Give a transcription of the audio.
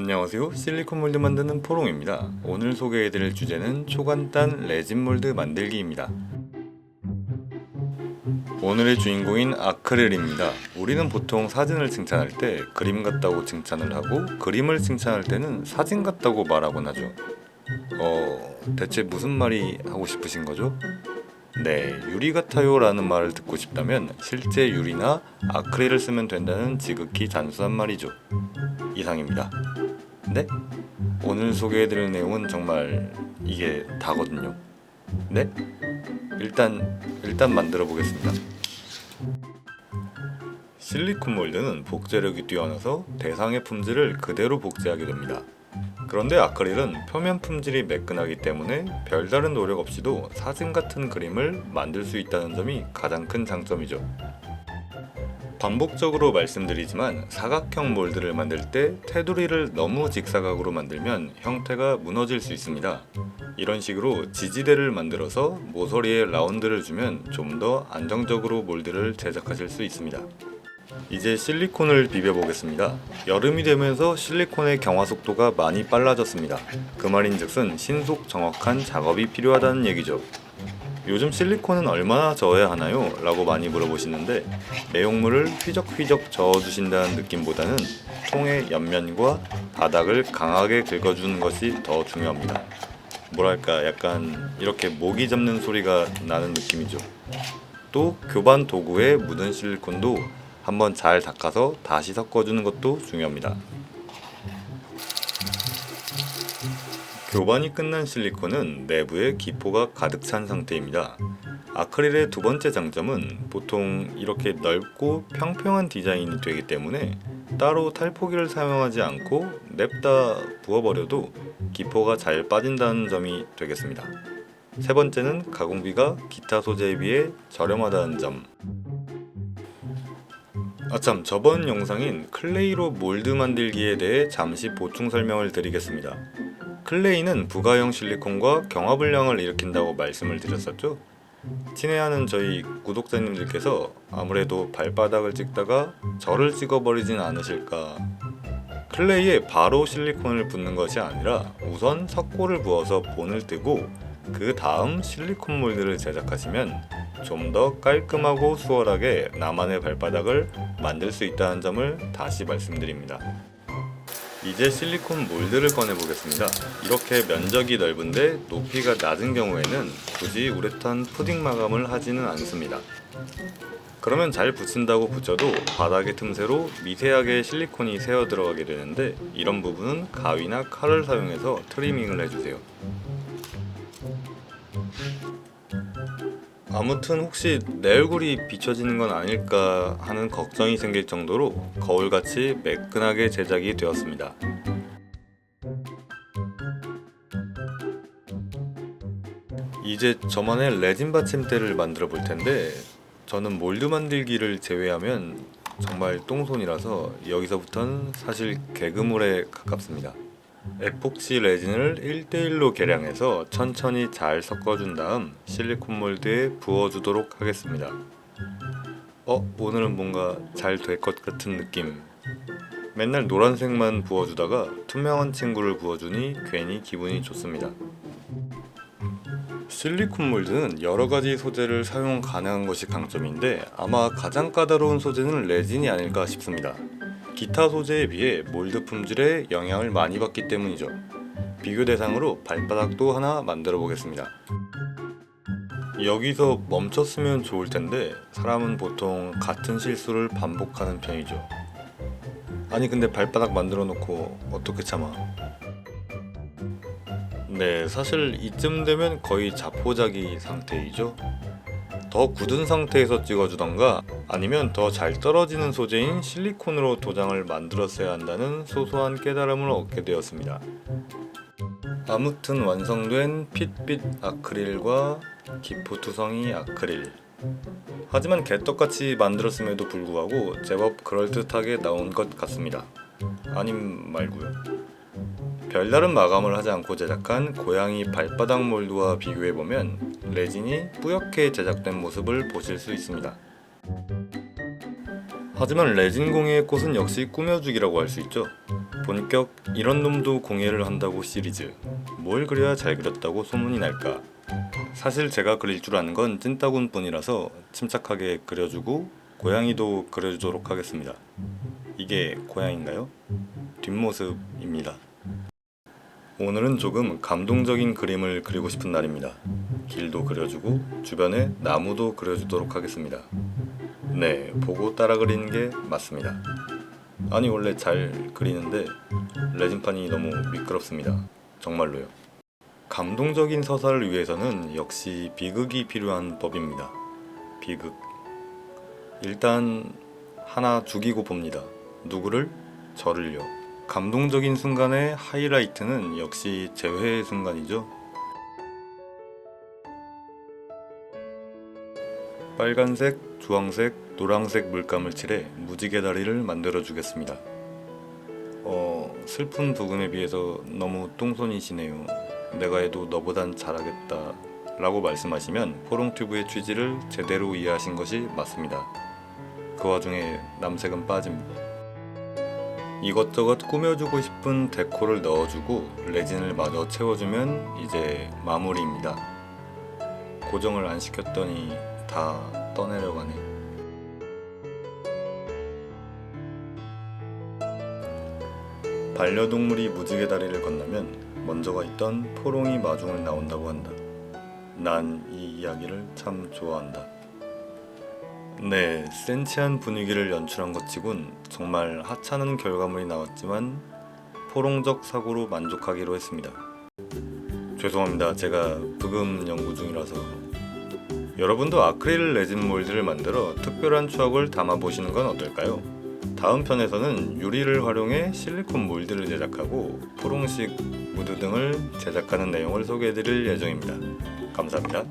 안녕하세요. 실리콘 몰드 만드는 포롱입니다. 오늘 소개해드릴 주제는 초간단 레진 몰드 만들기입니다. 오늘의 주인공인 아크릴입니다. 우리는 보통 사진을 칭찬할 때 그림 같다고 칭찬을 하고, 그림을 칭찬할 때는 사진 같다고 말하곤 하죠. 대체 무슨 말이 하고 싶으신 거죠? 네, 유리 같아요 라는 말을 듣고 싶다면 실제 유리나 아크릴을 쓰면 된다는 지극히 단순한 말이죠. 이상입니다. 네? 오늘 소개해드릴 내용은 정말 이게 다거든요. 네? 일단 만들어 보겠습니다. 실리콘 몰드는 복제력이 뛰어나서 대상의 품질을 그대로 복제하게 됩니다. 그런데 아크릴은 표면 품질이 매끈하기 때문에 별다른 노력 없이도 사진 같은 그림을 만들 수 있다는 점이 가장 큰 장점이죠. 반복적으로 말씀드리지만 사각형 몰드를 만들 때 테두리를 너무 직사각으로 만들면 형태가 무너질 수 있습니다. 이런 식으로 지지대를 만들어서 모서리에 라운드를 주면 좀 더 안정적으로 몰드를 제작하실 수 있습니다. 이제 실리콘을 비벼 보겠습니다. 여름이 되면서 실리콘의 경화 속도가 많이 빨라졌습니다. 그 말인즉슨 신속 정확한 작업이 필요하다는 얘기죠. 요즘 실리콘은 얼마나 저어야 하나요? 라고 많이 물어보시는데, 내용물을 휘적휘적 저어주신다는 느낌보다는 통의 옆면과 바닥을 강하게 긁어주는 것이 더 중요합니다. 뭐랄까, 약간 이렇게 모기 잡는 소리가 나는 느낌이죠. 또 교반 도구에 묻은 실리콘도 한번 잘 닦아서 다시 섞어주는 것도 중요합니다. 교반이 끝난 실리콘은 내부에 기포가 가득 찬 상태입니다. 아크릴의 두 번째 장점은 보통 이렇게 넓고 평평한 디자인이 되기 때문에 따로 탈포기를 사용하지 않고 냅다 부어버려도 기포가 잘 빠진다는 점이 되겠습니다. 세 번째는 가공비가 기타 소재에 비해 저렴하다는 점. 아참, 저번 영상인 클레이로 몰드 만들기에 대해 잠시 보충 설명을 드리겠습니다. 클레이는 부가형 실리콘과 경화불량을 일으킨다고 말씀을 드렸었죠? 친애하는 저희 구독자님들께서 아무래도 발바닥을 찍다가 저를 찍어버리진 않으실까. 클레이에 바로 실리콘을 붓는 것이 아니라 우선 석고를 부어서 본을 뜨고 그 다음 실리콘 몰드를 제작하시면 좀 더 깔끔하고 수월하게 나만의 발바닥을 만들 수 있다는 점을 다시 말씀드립니다. 이제 실리콘 몰드를 꺼내 보겠습니다. 이렇게 면적이 넓은데 높이가 낮은 경우에는 굳이 우레탄 푸딩 마감을 하지는 않습니다. 그러면 잘 붙인다고 붙여도 바닥의 틈새로 미세하게 실리콘이 새어 들어가게 되는데, 이런 부분은 가위나 칼을 사용해서 트리밍을 해주세요. 아무튼 혹시 내 얼굴이 비춰지는 건 아닐까 하는 걱정이 생길 정도로 거울같이 매끈하게 제작이 되었습니다. 이제 저만의 레진 받침대를 만들어 볼 텐데, 저는 몰드 만들기를 제외하면 정말 똥손이라서 여기서부터는 사실 개그물에 가깝습니다. 에폭시 레진을 1대1로 계량해서 천천히 잘 섞어준 다음 실리콘 몰드에 부어주도록 하겠습니다. 오늘은 뭔가 잘 될 것 같은 느낌. 맨날 노란색만 부어주다가 투명한 친구를 부어주니 괜히 기분이 좋습니다. 실리콘 몰드는 여러가지 소재를 사용 가능한 것이 강점인데, 아마 가장 까다로운 소재는 레진이 아닐까 싶습니다. 기타 소재에 비해 몰드 품질에 영향을 많이 받기 때문이죠. 비교 대상으로 발바닥도 하나 만들어 보겠습니다. 여기서 멈췄으면 좋을 텐데 사람은 보통 같은 실수를 반복하는 편이죠. 아니 근데 발바닥 만들어 놓고 어떻게 참아? 네, 사실 이쯤 되면 거의 자포자기 상태이죠. 더 굳은 상태에서 찍어주던가 아니면 더 잘 떨어지는 소재인 실리콘으로 도장을 만들었어야 한다는 소소한 깨달음을 얻게 되었습니다. 아무튼 완성된 핏빛 아크릴과 기포투성이 아크릴. 하지만 개떡같이 만들었음에도 불구하고 제법 그럴듯하게 나온 것 같습니다. 아님 말고요. 별다른 마감을 하지 않고 제작한 고양이 발바닥 몰드와 비교해보면 레진이 뿌옇게 제작된 모습을 보실 수 있습니다. 하지만 레진 공예의 꽃은 역시 꾸며주기라고 할 수 있죠. 본격 이런 놈도 공예를 한다고 시리즈. 뭘 그려야 잘 그렸다고 소문이 날까? 사실 제가 그릴 줄 아는 건 찐따군 뿐이라서 침착하게 그려주고 고양이도 그려주도록 하겠습니다. 이게 고양인가요? 뒷모습입니다. 오늘은 조금 감동적인 그림을 그리고 싶은 날입니다. 길도 그려주고 주변에 나무도 그려주도록 하겠습니다. 네, 보고 따라 그리는 게 맞습니다. 아니 원래 잘 그리는데 레진판이 너무 미끄럽습니다. 정말로요. 감동적인 서사를 위해서는 역시 비극이 필요한 법입니다. 비극. 일단 하나 죽이고 봅니다. 누구를? 저를요. 감동적인 순간의 하이라이트는 역시 재회의 순간이죠. 빨간색, 주황색, 노란색 물감을 칠해 무지개 다리를 만들어 주겠습니다. 슬픈 부분에 비해서 너무 똥손이시네요. 내가 해도 너보단 잘하겠다 라고 말씀하시면 포롱튜브의 취지를 제대로 이해하신 것이 맞습니다. 그 와중에 남색은 빠집니다. 이것저것 꾸며주고 싶은 데코를 넣어주고 레진을 마저 채워주면 이제 마무리입니다. 고정을 안 시켰더니 다 떠내려가네. 반려동물이 무지개 다리를 건너면 먼저가 있던 포롱이 마중을 나온다고 한다. 난 이 이야기를 참 좋아한다. 네, 센치한 분위기를 연출한 것 치곤 정말 하찮은 결과물이 나왔지만 포롱적 사고로 만족하기로 했습니다. 죄송합니다. 제가 부금 연구 중이라서. 여러분도 아크릴 레진 몰드를 만들어 특별한 추억을 담아보시는 건 어떨까요? 다음 편에서는 유리를 활용해 실리콘 몰드를 제작하고 포롱식 무드 등을 제작하는 내용을 소개해드릴 예정입니다. 감사합니다.